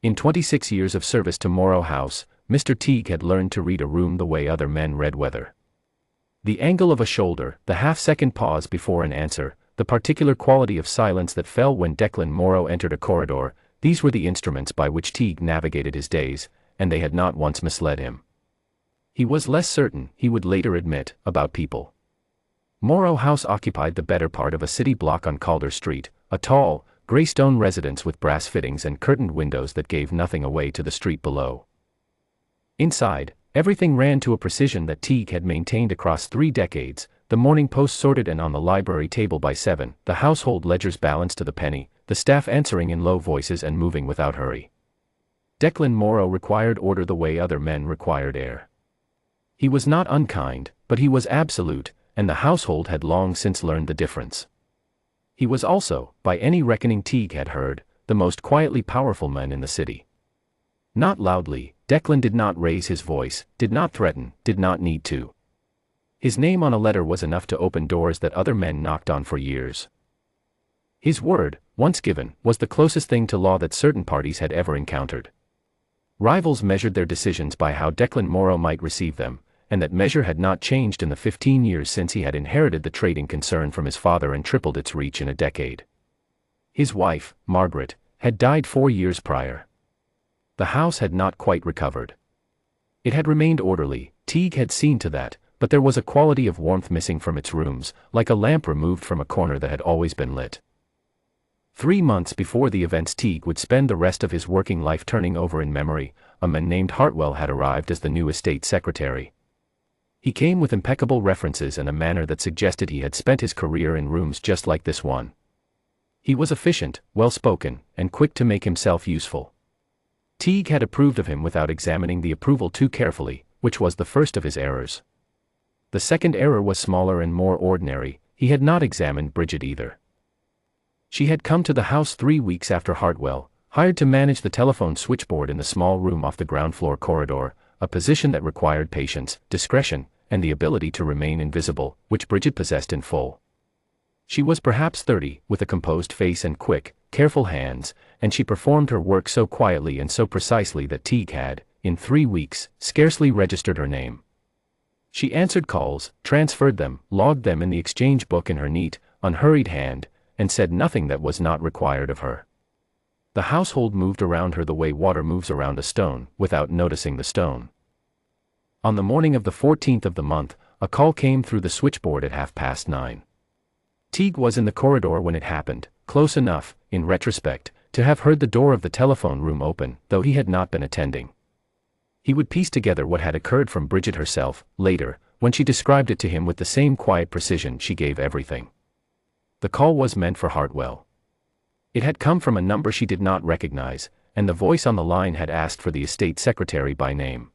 In 26 years of service to Morrow House, Mr. Teague had learned to read a room the way other men read weather. The angle of a shoulder, the half-second pause before an answer, the particular quality of silence that fell when Declan Morrow entered a corridor, these were the instruments by which Teague navigated his days, and they had not once misled him. He was less certain, he would later admit, about people. Morrow House occupied the better part of a city block on Calder Street, a tall, gray stone residence with brass fittings and curtained windows that gave nothing away to the street below. Inside, everything ran to a precision that Teague had maintained across 3 decades, the Morning Post sorted and on the library table by 7, the household ledgers balanced to the penny, the staff answering in low voices and moving without hurry. Declan Morrow required order the way other men required air. He was not unkind, but he was absolute, and the household had long since learned the difference. He was also, by any reckoning Teague had heard, the most quietly powerful man in the city. Not loudly, Declan did not raise his voice, did not threaten, did not need to. His name on a letter was enough to open doors that other men knocked on for years. His word, once given, was the closest thing to law that certain parties had ever encountered. Rivals measured their decisions by how Declan Morrow might receive them, and that measure had not changed in the 15 years since he had inherited the trading concern from his father and tripled its reach in a decade. His wife, Margaret, had died 4 years prior. The house had not quite recovered. It had remained orderly, Teague had seen to that, but there was a quality of warmth missing from its rooms, like a lamp removed from a corner that had always been lit. 3 months before the events Teague would spend the rest of his working life turning over in memory, a man named Hartwell had arrived as the new estate secretary. He came with impeccable references and a manner that suggested he had spent his career in rooms just like this one. He was efficient, well-spoken, and quick to make himself useful. Teague had approved of him without examining the approval too carefully, which was the first of his errors. The second error was smaller and more ordinary, he had not examined Bridget either. She had come to the house 3 weeks after Hartwell, hired to manage the telephone switchboard in the small room off the ground floor corridor, a position that required patience, discretion, and the ability to remain invisible, which Bridget possessed in full. She was perhaps 30, with a composed face and quick, careful hands, and she performed her work so quietly and so precisely that Teague had, in 3 weeks, scarcely registered her name. She answered calls, transferred them, logged them in the exchange book in her neat, unhurried hand, and said nothing that was not required of her. The household moved around her the way water moves around a stone, without noticing the stone. On the morning of the 14th of the month, a call came through the switchboard at 9:30. Teague was in the corridor when it happened, close enough, in retrospect, to have heard the door of the telephone room open, though he had not been attending. He would piece together what had occurred from Bridget herself, later, when she described it to him with the same quiet precision she gave everything. The call was meant for Hartwell. It had come from a number she did not recognize, and the voice on the line had asked for the estate secretary by name.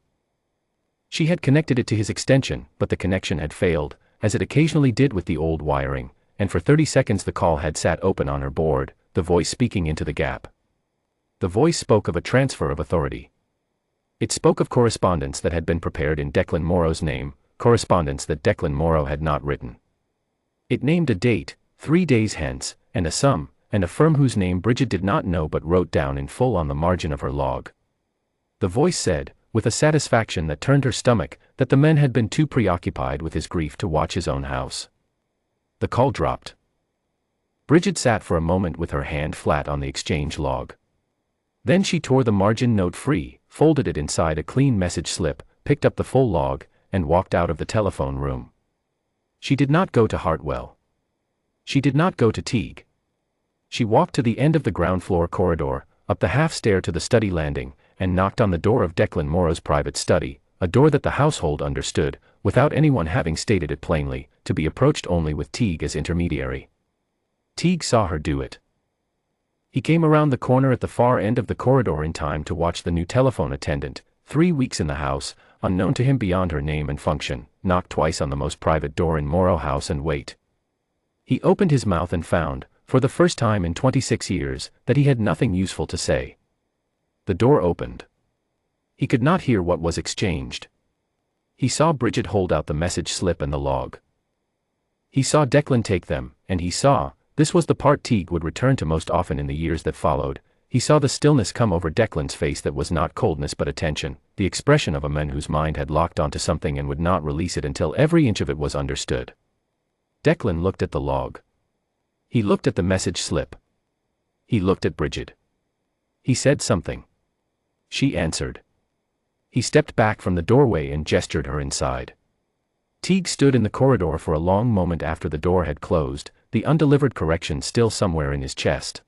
She had connected it to his extension, but the connection had failed, as it occasionally did with the old wiring, and for 30 seconds the call had sat open on her board, the voice speaking into the gap. The voice spoke of a transfer of authority. It spoke of correspondence that had been prepared in Declan Morrow's name, correspondence that Declan Morrow had not written. It named a date, 3 days hence, and a sum, and a firm whose name Bridget did not know but wrote down in full on the margin of her log. The voice said, with a satisfaction that turned her stomach, that the man had been too preoccupied with his grief to watch his own house. The call dropped. Bridget sat for a moment with her hand flat on the exchange log. Then she tore the margin note free, folded it inside a clean message slip, picked up the full log, and walked out of the telephone room. She did not go to Hartwell. She did not go to Teague. She walked to the end of the ground floor corridor, up the half stair to the study landing, and knocked on the door of Declan Morrow's private study, a door that the household understood, without anyone having stated it plainly, to be approached only with Teague as intermediary. Teague saw her do it. He came around the corner at the far end of the corridor in time to watch the new telephone attendant, 3 weeks in the house, unknown to him beyond her name and function, knock twice on the most private door in Morrow House and wait. He opened his mouth and found, for the first time in 26 years, that he had nothing useful to say. The door opened. He could not hear what was exchanged. He saw Bridget hold out the message slip and the log. He saw Declan take them, and he saw, this was the part Teague would return to most often in the years that followed, he saw the stillness come over Declan's face that was not coldness but attention, the expression of a man whose mind had locked onto something and would not release it until every inch of it was understood. Declan looked at the log. He looked at the message slip. He looked at Bridget. He said something. She answered. He stepped back from the doorway and gestured her inside. Teague stood in the corridor for a long moment after the door had closed, the undelivered correction still somewhere in his chest.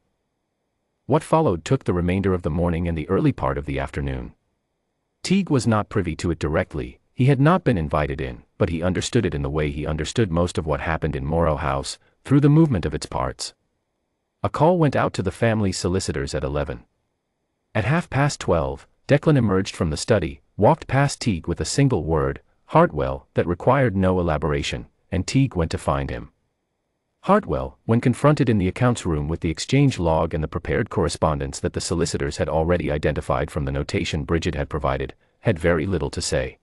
What followed took the remainder of the morning and the early part of the afternoon. Teague was not privy to it directly, he had not been invited in, but he understood it in the way he understood most of what happened in Morrow House, through the movement of its parts. A call went out to the family's solicitors at 11. At 12:30, Declan emerged from the study, walked past Teague with a single word, Hartwell, that required no elaboration, and Teague went to find him. Hartwell, when confronted in the accounts room with the exchange log and the prepared correspondence that the solicitors had already identified from the notation Bridget had provided, had very little to say.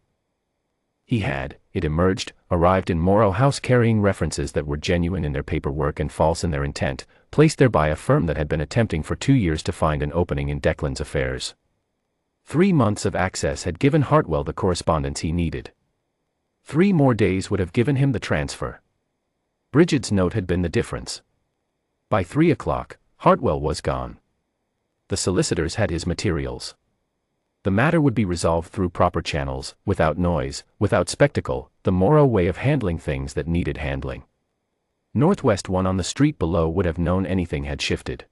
He had, it emerged, arrived in Morrow House carrying references that were genuine in their paperwork and false in their intent, placed there by a firm that had been attempting for 2 years to find an opening in Declan's affairs. 3 months of access had given Hartwell the correspondence he needed. 3 more days would have given him the transfer. Bridget's note had been the difference. By 3 o'clock, Hartwell was gone. The solicitors had his materials. The matter would be resolved through proper channels, without noise, without spectacle, the Morrow way of handling things that needed handling. Northwest one on the street below would have known anything had shifted.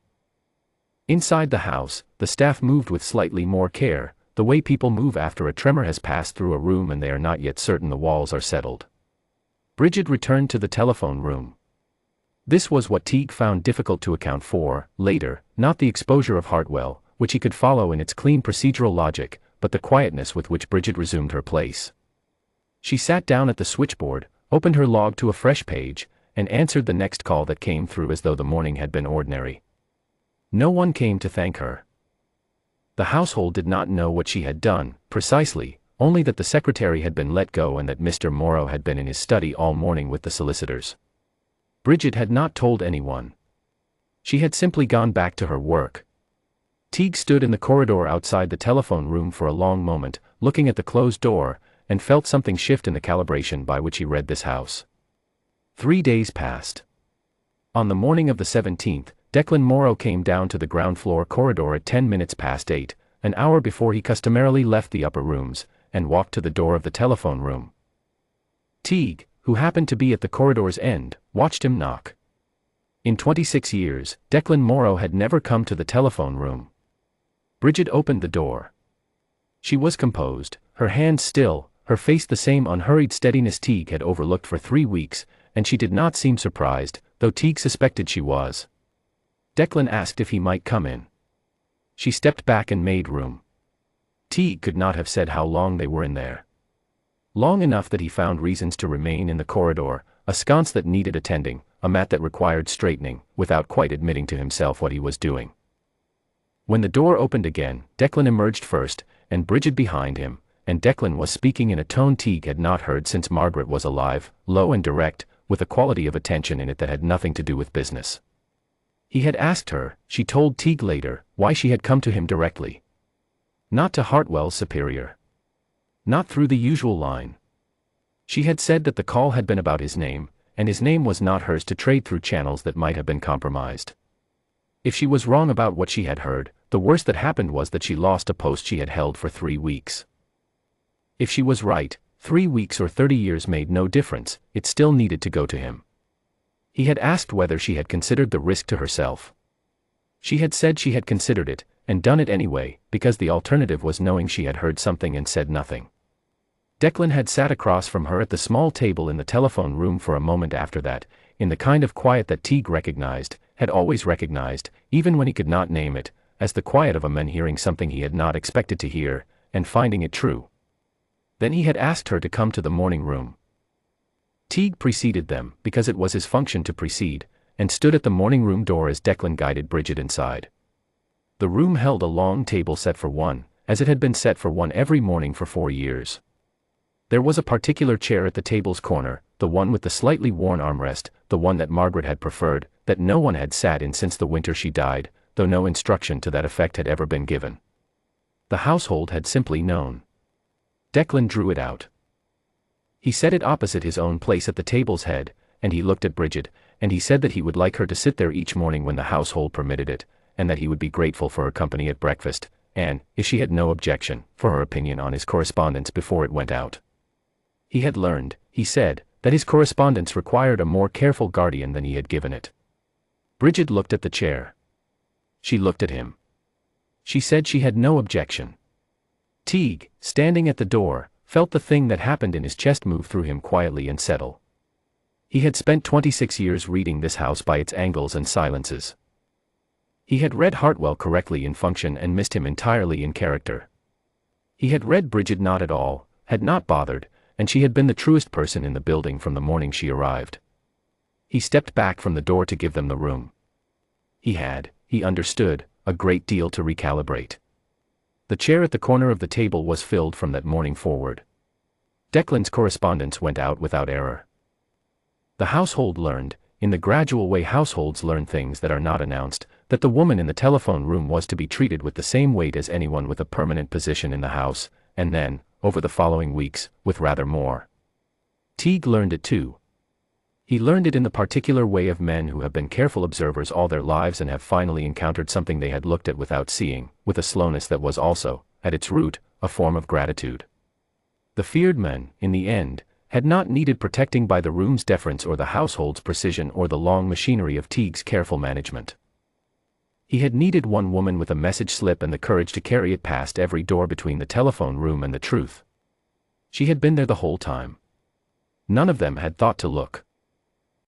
Inside the house, the staff moved with slightly more care, the way people move after a tremor has passed through a room and they are not yet certain the walls are settled. Bridget returned to the telephone room. This was what Teague found difficult to account for, later, not the exposure of Hartwell, which he could follow in its clean procedural logic, but the quietness with which Bridget resumed her place. She sat down at the switchboard, opened her log to a fresh page, and answered the next call that came through as though the morning had been ordinary. No one came to thank her. The household did not know what she had done, precisely, only that the secretary had been let go and that Mr. Morrow had been in his study all morning with the solicitors. Bridget had not told anyone. She had simply gone back to her work. Teague stood in the corridor outside the telephone room for a long moment, looking at the closed door, and felt something shift in the calibration by which he read this house. 3 days passed. On the morning of the 17th, Declan Morrow came down to the ground floor corridor at 10 minutes past 8, an hour before he customarily left the upper rooms, and walked to the door of the telephone room. Teague, who happened to be at the corridor's end, watched him knock. In 26 years, Declan Morrow had never come to the telephone room. Bridget opened the door. She was composed, her hands still, her face the same unhurried steadiness Teague had overlooked for 3 weeks, and she did not seem surprised, though Teague suspected she was. Declan asked if he might come in. She stepped back and made room. Teague could not have said how long they were in there. Long enough that he found reasons to remain in the corridor, a sconce that needed attending, a mat that required straightening, without quite admitting to himself what he was doing. When the door opened again, Declan emerged first, and Bridget behind him, and Declan was speaking in a tone Teague had not heard since Margaret was alive, low and direct, with a quality of attention in it that had nothing to do with business. He had asked her, she told Teague later, why she had come to him directly. Not to Hartwell's superior. Not through the usual line. She had said that the call had been about his name, and his name was not hers to trade through channels that might have been compromised. If she was wrong about what she had heard, the worst that happened was that she lost a post she had held for 3 weeks. If she was right, 3 weeks or 30 years made no difference, it still needed to go to him. He had asked whether she had considered the risk to herself. She had said she had considered it, and done it anyway, because the alternative was knowing she had heard something and said nothing. Declan had sat across from her at the small table in the telephone room for a moment after that, in the kind of quiet that Teague recognized, had always recognized, even when he could not name it, as the quiet of a man hearing something he had not expected to hear, and finding it true. Then he had asked her to come to the morning room. Teague preceded them, because it was his function to precede, and stood at the morning room door as Declan guided Bridget inside. The room held a long table set for one, as it had been set for one every morning for 4 years. There was a particular chair at the table's corner, the one with the slightly worn armrest, the one that Margaret had preferred, that no one had sat in since the winter she died, though no instruction to that effect had ever been given. The household had simply known. Declan drew it out. He set it opposite his own place at the table's head, and he looked at Bridget, and he said that he would like her to sit there each morning when the household permitted it, and that he would be grateful for her company at breakfast, and, if she had no objection, for her opinion on his correspondence before it went out. He had learned, he said, that his correspondence required a more careful guardian than he had given it. Bridget looked at the chair. She looked at him. She said she had no objection. Teague, standing at the door, felt the thing that happened in his chest move through him quietly and settle. He had spent 26 years reading this house by its angles and silences. He had read Hartwell correctly in function and missed him entirely in character. He had read Bridget not at all, had not bothered, and she had been the truest person in the building from the morning she arrived. He stepped back from the door to give them the room. He understood, a great deal to recalibrate. The chair at the corner of the table was filled from that morning forward. Declan's correspondence went out without error. The household learned, in the gradual way households learn things that are not announced, that the woman in the telephone room was to be treated with the same weight as anyone with a permanent position in the house, and then, over the following weeks, with rather more. Teague learned it too. He learned it in the particular way of men who have been careful observers all their lives and have finally encountered something they had looked at without seeing, with a slowness that was also, at its root, a form of gratitude. The feared men, in the end, had not needed protecting by the room's deference or the household's precision or the long machinery of Teague's careful management. He had needed one woman with a message slip and the courage to carry it past every door between the telephone room and the truth. She had been there the whole time. None of them had thought to look.